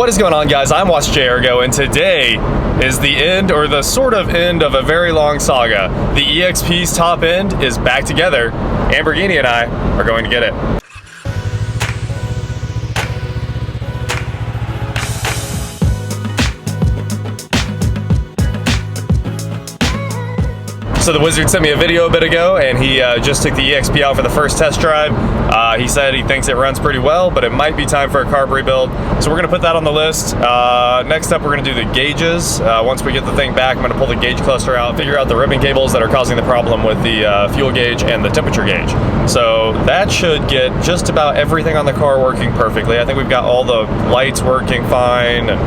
What is going on, guys? I'm Watch J Ergo, and today is the end, or the sort of end, of a very long saga. The EXP's top end is back together. Lamborghini and I are going to get it. So the Wizard sent me a video a bit ago, and he just took the EXP out for the first test drive. He said he thinks it runs pretty well, but it might be time for a carb rebuild. So we're gonna put that on the list. Next up, we're gonna do the gauges. Once we get the thing back, I'm gonna pull the gauge cluster out, figure out the ribbon cables that are causing the problem with the fuel gauge and the temperature gauge. So that should get just about everything on the car working perfectly. I think we've got all the lights working fine, and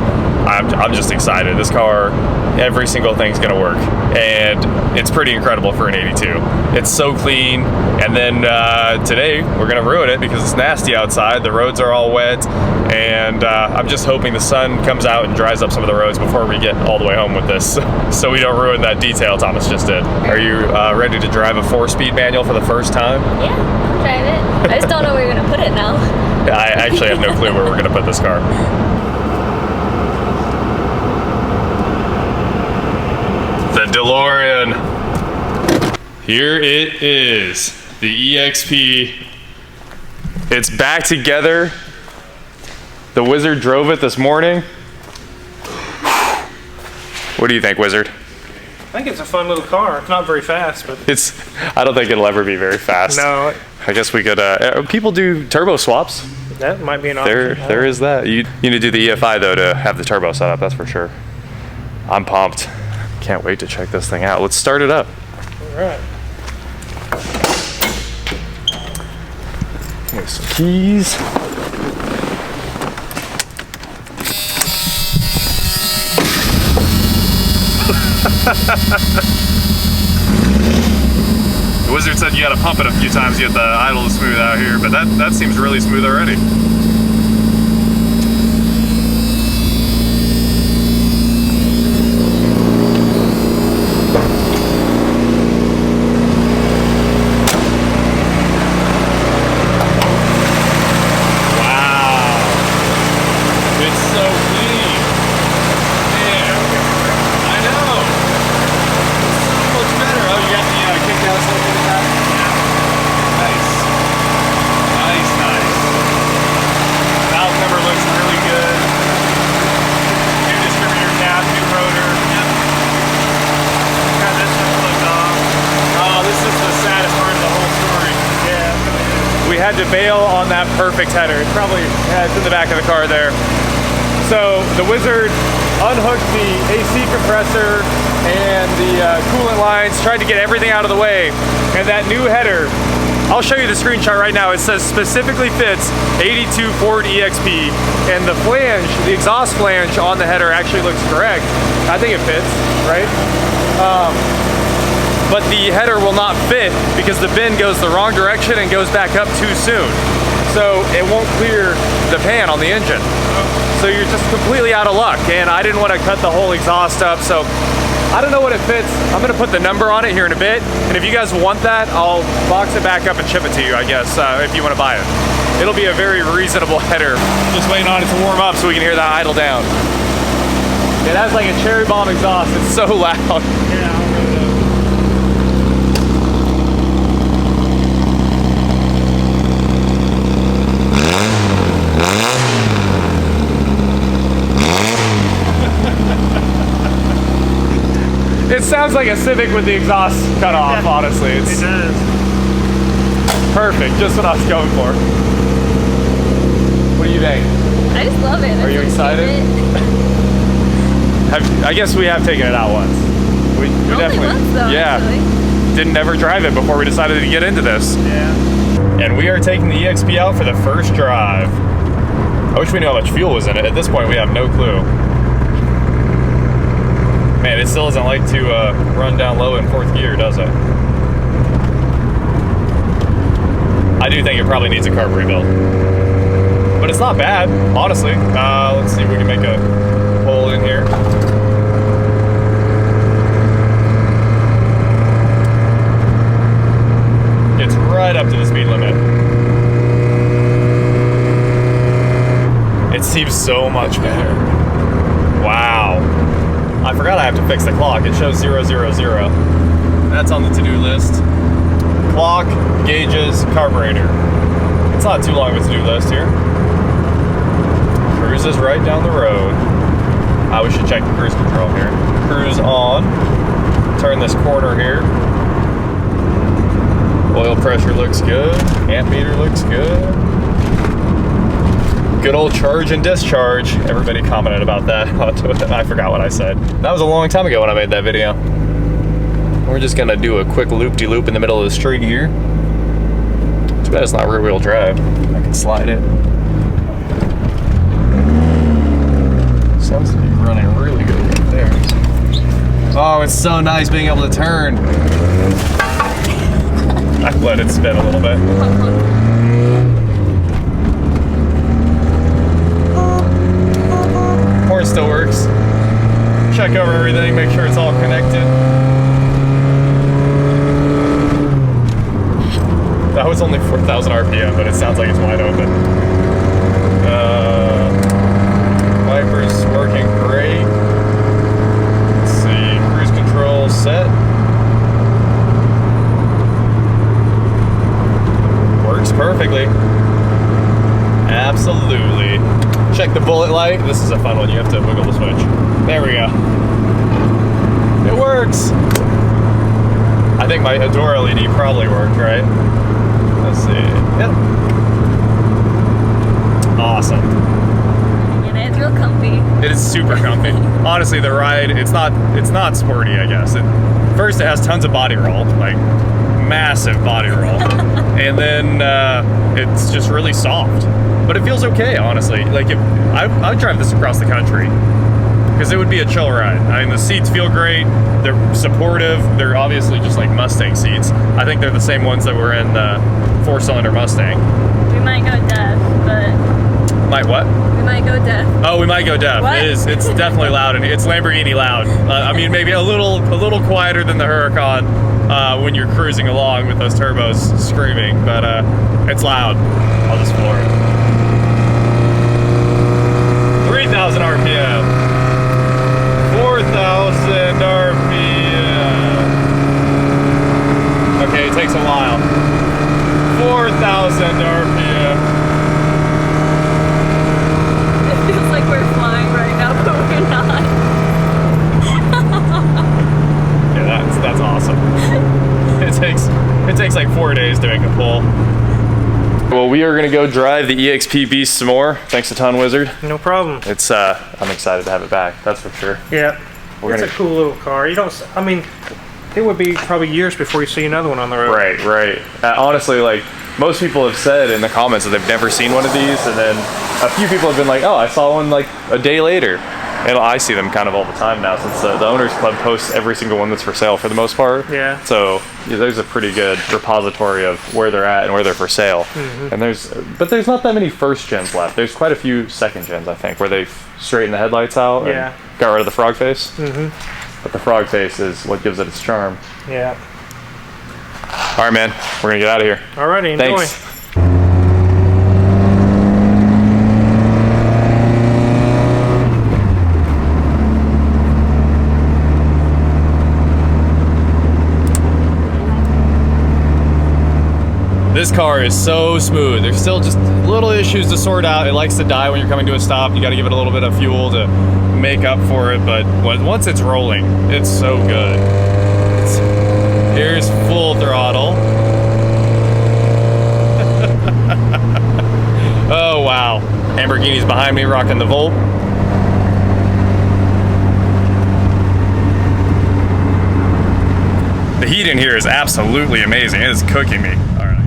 I'm just excited. This car, every single thing's gonna work, and it's pretty incredible for an 82. It's so clean, and then today we're gonna ruin it because it's nasty outside. The roads are all wet, and I'm just hoping the sun comes out and dries up some of the roads before we get all the way home with this, so we don't ruin that detail Thomas just did. Are you ready to drive a 4-speed manual for the first time? Yeah, I'll drive it. I just don't know where you're gonna put it now. I actually have no clue where we're gonna put this car. The DeLorean. Here it is, the EXP. It's back together. The Wizard drove it this morning. What do you think, Wizard? I think it's a fun little car. It's not very fast, but I don't think it'll ever be very fast. No. I guess we could, people do turbo swaps. That might be an option. There is that. You need to do the EFI though to have the turbo set up, that's for sure. I'm pumped. Can't wait to check this thing out. Let's start it up. All right. Here's some keys. The Wizard said you gotta pump it a few times to get the idle to smooth out here, but that seems really smooth already. Had to bail on that perfect header. It's probably, yeah, it's in the back of the car there. So the Wizard unhooked the AC compressor and the coolant lines, tried to get everything out of the way. And that new header, I'll show you the screenshot right now. It says specifically fits 82 Ford EXP, and the flange, the exhaust flange on the header actually looks correct. I think it fits, right? But the header will not fit because the bin goes the wrong direction and goes back up too soon. So it won't clear the pan on the engine. So you're just completely out of luck, and I didn't want to cut the whole exhaust up, so I don't know what it fits. I'm gonna put the number on it here in a bit, and if you guys want that, I'll box it back up and ship it to you, I guess, if you want to buy it. It'll be a very reasonable header. Just waiting on it to warm up so we can hear that idle down. It has like a cherry bomb exhaust. It's so loud. Yeah, I'll rev it up. It sounds like a Civic with the exhaust cut off, honestly. It does. Perfect, just what I was going for. What do you think? I just love it. Are you excited? I guess we have taken it out once. We definitely, once though, yeah. actually. Didn't ever drive it before we decided to get into this. Yeah. And we are taking the EXP out for the first drive. I wish we knew how much fuel was in it. At this point, we have no clue. Man, it still doesn't like to run down low in 4th gear, does it? I do think it probably needs a carb rebuild. But it's not bad, honestly. Let's see if we can make a hole in here. Gets right up to the speed limit. It seems so much better. Wow. I forgot I have to fix the clock. It shows 000. That's on the to-do list. Clock, gauges, carburetor. It's not too long of a to-do list here. Cruise is right down the road. We should check the cruise control here. Cruise on. Turn this corner here. Oil pressure looks good. Amp meter looks good. Good old charge and discharge. Everybody commented about that. I forgot what I said. That was a long time ago when I made that video. We're just gonna do a quick loop-de-loop in the middle of the street here. Too bad it's not rear-wheel drive. I can slide it. Sounds to be running really good right there. Oh, it's so nice being able to turn. I've let it spin a little bit. Horn still works. Check over everything, make sure it's all connected. That was only 4,000 RPM, but it sounds like it's wide open. Wipers working great. Let's see, cruise control set. Works perfectly. Absolutely. Check the bullet light. This is a fun one. You have to wiggle the switch. There we go. It works. I think my door LED probably worked, right? Let's see. Yep. Awesome. And it's real comfy. It is super comfy. Honestly, the ride, it's not sporty, I guess. First, it has tons of body roll, like massive body roll. And then it's just really soft. But it feels okay, honestly. Like if I would drive this across the country because it would be a chill ride. I mean, the seats feel great. They're supportive. They're obviously just like Mustang seats. I think they're the same ones that were in the 4-cylinder Mustang. We might go deaf, but... Might what? We might go deaf. Oh, we might go deaf. What? It is. It's definitely loud, and it's Lamborghini loud. I mean, maybe a little quieter than the Huracan when you're cruising along with those turbos screaming, but it's loud. I'll just floor it. 3,000 RPM. 4,000 RPM. Okay, it takes a while. 4,000 RPM. It feels like we're flying right now, but we're not. Yeah, that's awesome. It takes like 4 days to make a pull. Well, we are gonna go drive the EXP Beast some more. Thanks a ton, Wizard. No problem. It's I'm excited to have it back. That's for sure. Yeah. It's a cool little car. You don't. I mean, it would be probably years before you see another one on the road. Right. Honestly, like most people have said in the comments that they've never seen one of these, and then a few people have been like, "Oh, I saw one like a day later." And I see them kind of all the time now since the Owners Club posts every single one that's for sale for the most part. Yeah. So yeah, there's a pretty good repository of where they're at and where they're for sale. Mm-hmm. And there's not that many first gens left. There's quite a few second gens, I think, where they've straightened the headlights out and got rid of the frog face. Mm-hmm. But the frog face is what gives it its charm. Yeah. All right, man. We're gonna get out of here. Alrighty, enjoy. Thanks. This car is so smooth. There's still just little issues to sort out. It likes to die when you're coming to a stop. You got to give it a little bit of fuel to make up for it. But once it's rolling, it's so good. Here's full throttle. Oh, wow. Lamborghini's behind me rocking the Volt. The heat in here is absolutely amazing. It is cooking me. All right.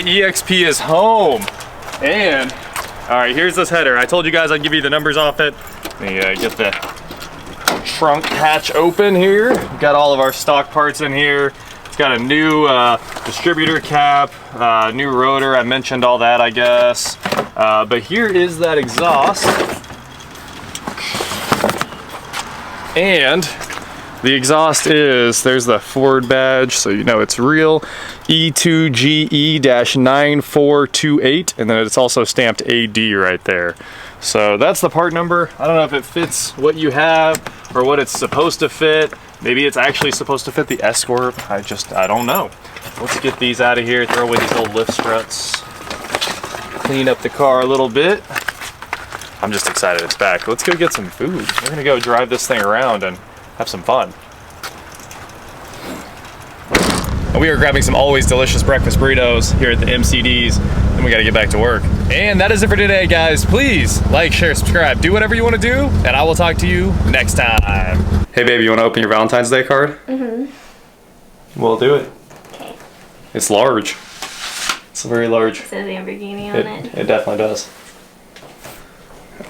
EXP is home. And, all right, here's this header. I told you guys I'd give you the numbers off it. Let me get the trunk hatch open here. We've got all of our stock parts in here. It's got a new distributor cap, new rotor. I mentioned all that, I guess. But here is that exhaust. And the exhaust is, there's the Ford badge, so you know it's real. E2GE-9428, and then it's also stamped AD right there. So that's the part number. I don't know if it fits what you have or what it's supposed to fit. Maybe it's actually supposed to fit the Escort. I don't know. Let's get these out of here, throw away these old lift struts. Clean up the car a little bit. I'm just excited it's back. Let's go get some food. We're gonna go drive this thing around and have some fun. We are grabbing some always delicious breakfast burritos here at the MCD's, and we gotta get back to work. And that is it for today, guys. Please like, share, subscribe, do whatever you wanna do, and I will talk to you next time. Hey baby, you wanna open your Valentine's Day card? Mm-hmm. We'll do it. Okay. It's large. It's very large. It says Lamborghini on it. It definitely does.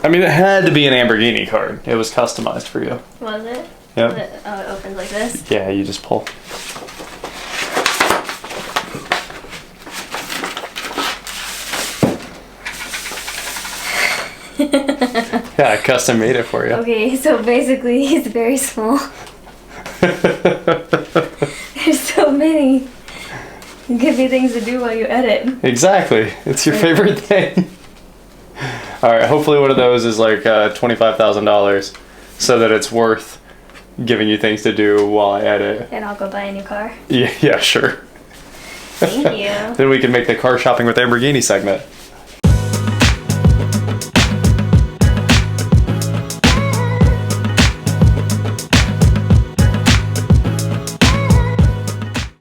I mean, it had to be an Lamborghini card. It was customized for you. Was it? Yep. Oh, it opens like this? Yeah, you just pull. Yeah, I custom made it for you. Okay, so basically it's very small. There's so many. You give me things to do while you edit. Exactly. It's your favorite thing. All right, hopefully one of those is like $25,000 so that it's worth giving you things to do while I edit. And I'll go buy a new car. Yeah, sure. Thank you. Then we can make the car shopping with Lamborghini segment.